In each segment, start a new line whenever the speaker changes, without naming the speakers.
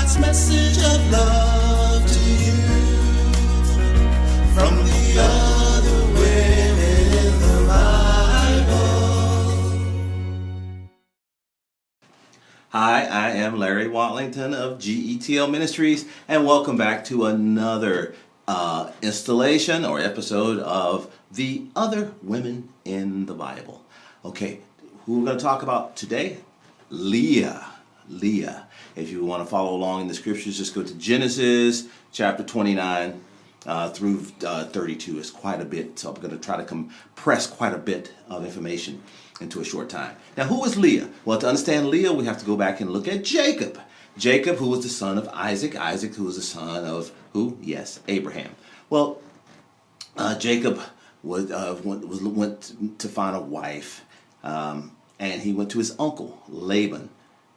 God's message of love to you from the other women in the Bible.
Hi, I am Larry Watlington of GETL Ministries, and welcome back to another installation or episode of The Other Women in the Bible. Okay, who we're going to talk about today? Leah. If you want to follow along in the scriptures, just go to Genesis chapter 29 through 32. It's quite a bit, so I'm going to try to compress quite a bit of information into a short time. Now, who is Leah? Well, to understand Leah, we have to go back and look at Jacob. Jacob, who was the son of Isaac. Isaac, who was the son of who? Yes, Abraham. Well, Jacob went to find a wife, and he went to his uncle Laban,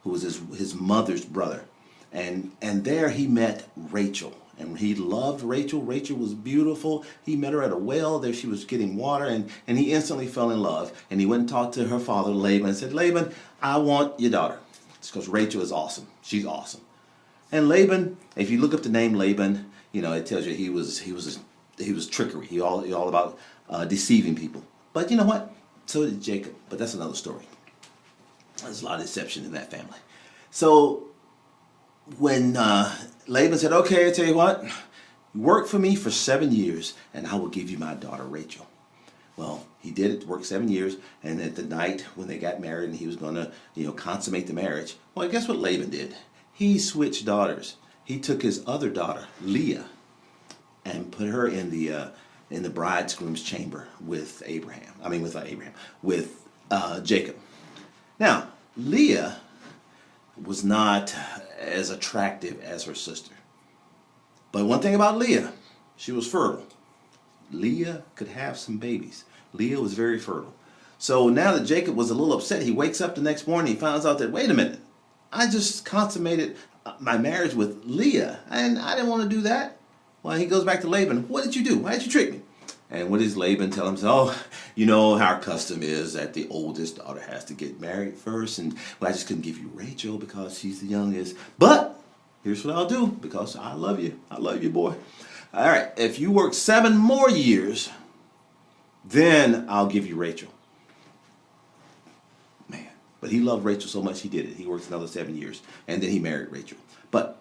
who was his mother's brother, and there he met Rachel, and he loved Rachel. Rachel was beautiful. He met her at a well. There she was getting water, and he instantly fell in love. And he went and talked to her father Laban and said, "Laban, I want your daughter." It's because Rachel is awesome. She's awesome. And Laban, if you look up the name Laban, you know it tells you he was trickery. He all about deceiving people. But you know what? So did Jacob. But that's another story. There's a lot of deception in that family. So when Laban said, "Okay, I tell you what, work for me for 7 years, and I will give you my daughter Rachel." Well, he did it, worked 7 years, and at the night when they got married and he was going to, consummate the marriage, well, guess what Laban did? He switched daughters. He took his other daughter, Leah, and put her in the bridegroom's chamber with Jacob. Now, Leah was not as attractive as her sister. But one thing about Leah, she was fertile. Leah could have some babies. Leah was very fertile. So now that Jacob was a little upset, he wakes up the next morning, he finds out that, wait a minute, I just consummated my marriage with Leah, and I didn't want to do that. Well, he goes back to Laban. "What did you do? Why did you trick me?" And what does Laban tell him? "Oh, how our custom is that the oldest daughter has to get married first. And I just couldn't give you Rachel because she's the youngest. But here's what I'll do because I love you. I love you, boy. All right, if you work 7 more years, then I'll give you Rachel." Man, but he loved Rachel so much he did it. He worked another 7 years, and then he married Rachel. But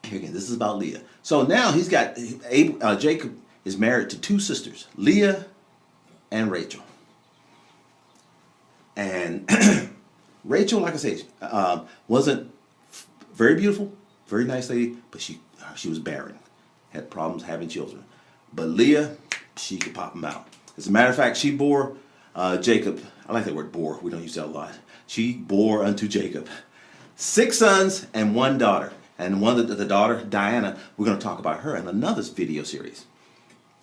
here again, this is about Leah. So now he's got Jacob is married to 2 sisters, Leah and Rachel. And Rachel, like I say, wasn't very beautiful, very nice lady, but she was barren, had problems having children. But Leah, she could pop them out. As a matter of fact, she bore Jacob. I like that word bore. We don't use that a lot. She bore unto Jacob 6 sons and 1 daughter. And one of the daughter, Diana, we're going to talk about her in another video series.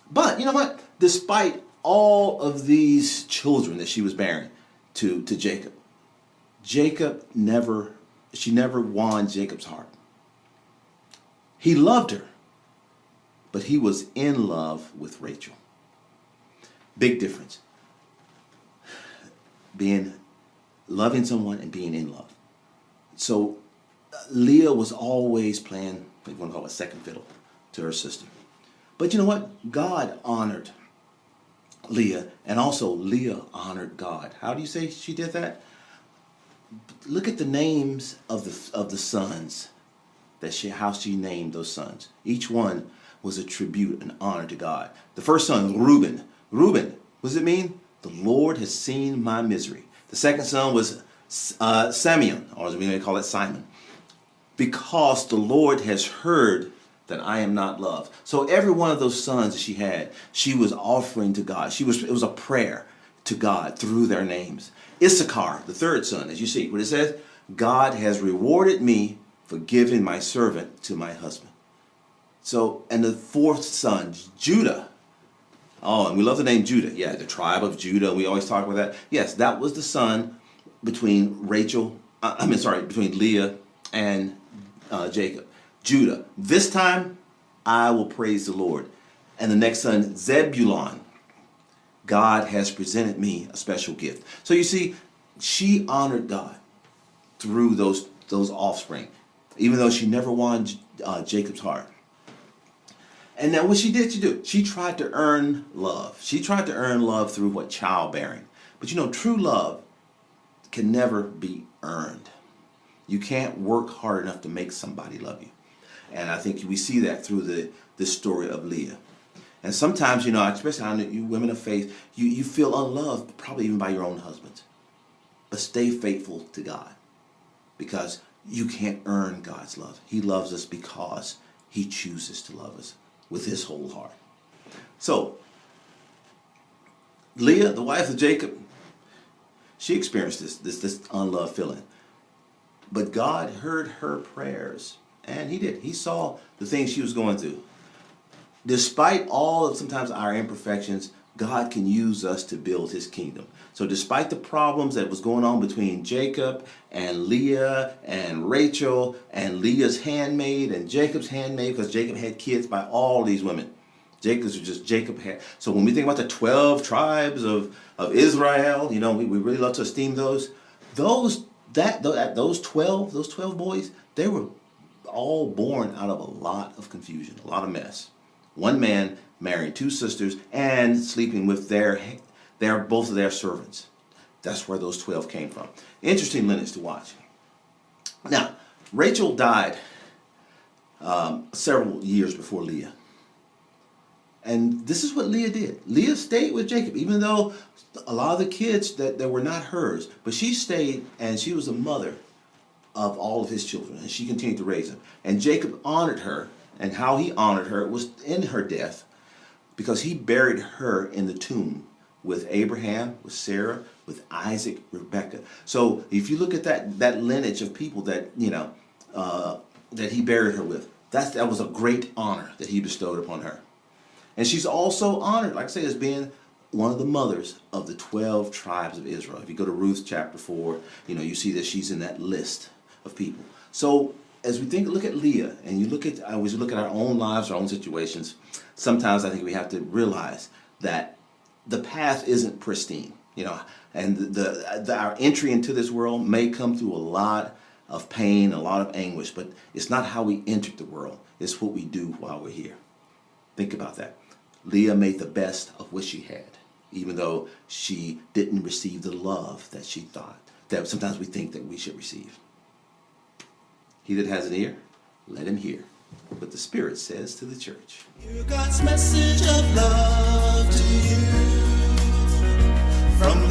But you know what? Despite all of these children that she was bearing to Jacob, she never won Jacob's heart. He loved her, but he was in love with Rachel. Big difference. Loving someone and being in love. So Leah was always playing, what you want to call it, second fiddle to her sister. But you know what? God honored Leah, and also Leah honored God. How do you say she did that? Look at the names of the sons how she named those sons. Each one was a tribute, an honor to God. The first son, Reuben. Reuben, what does it mean? The Lord has seen my misery. The second son was Simeon, or as we may call it, Simon. Because the Lord has heard that I am not loved. So every one of those sons that she had, she was offering to God. It was a prayer to God through their names. Issachar, the third son, as you see, what it says, God has rewarded me for giving my servant to my husband. So, and the fourth son, Judah. Oh, and we love the name Judah. Yeah, the tribe of Judah. We always talk about that. Yes, that was the son between between Leah and Jacob. Judah. This time, I will praise the Lord. And the next son, Zebulon. God has presented me a special gift. So you see, she honored God through those offspring. even though she never won Jacob's heart. And now what she did, she tried to earn love. She tried to earn love through what? Childbearing. But you know, true love can never be earned. You can't work hard enough to make somebody love you. And I think we see that through the story of Leah. And sometimes, you know, especially on you women of faith, you feel unloved, probably even by your own husbands. But stay faithful to God, because you can't earn God's love. He loves us because he chooses to love us with his whole heart. So, Leah, the wife of Jacob, she experienced this unloved feeling. But God heard her prayers, and he did. He saw the things she was going through. Despite all of sometimes our imperfections, God can use us to build his kingdom. So despite the problems that was going on between Jacob and Leah and Rachel and Leah's handmaid and Jacob's handmaid, because Jacob had kids by all these women. Jacob's was just Jacob had. So when we think about the 12 tribes of Israel, you know, we really love to esteem those. Those 12 boys, they were all born out of a lot of confusion, a lot of mess. One man marrying two sisters and sleeping with both of their servants. That's where those 12 came from. Interesting lineage to watch. Now, Rachel died several years before Leah. And this is what Leah did. Leah stayed with Jacob, even though a lot of the kids that were not hers. But she stayed, and she was the mother of all of his children. And she continued to raise them. And Jacob honored her. And how he honored her was in her death, because he buried her in the tomb with Abraham, with Sarah, with Isaac, Rebekah. So if you look at that lineage of people that, you know, that he buried her with, that was a great honor that he bestowed upon her. And she's also honored, like I say, as being one of the mothers of the 12 tribes of Israel. If you go to Ruth chapter 4, you know, you see that she's in that list of people. So as we look at Leah, and you look at our own lives, our own situations, sometimes I think we have to realize that the path isn't pristine, you know, and our entry into this world may come through a lot of pain, a lot of anguish, but it's not how we entered the world. It's what we do while we're here. Think about that. Leah made the best of what she had, even though she didn't receive the love that she thought, that sometimes we think that we should receive. He that has an ear, let him hear what the Spirit says to the church.
Hear God's message of love to you from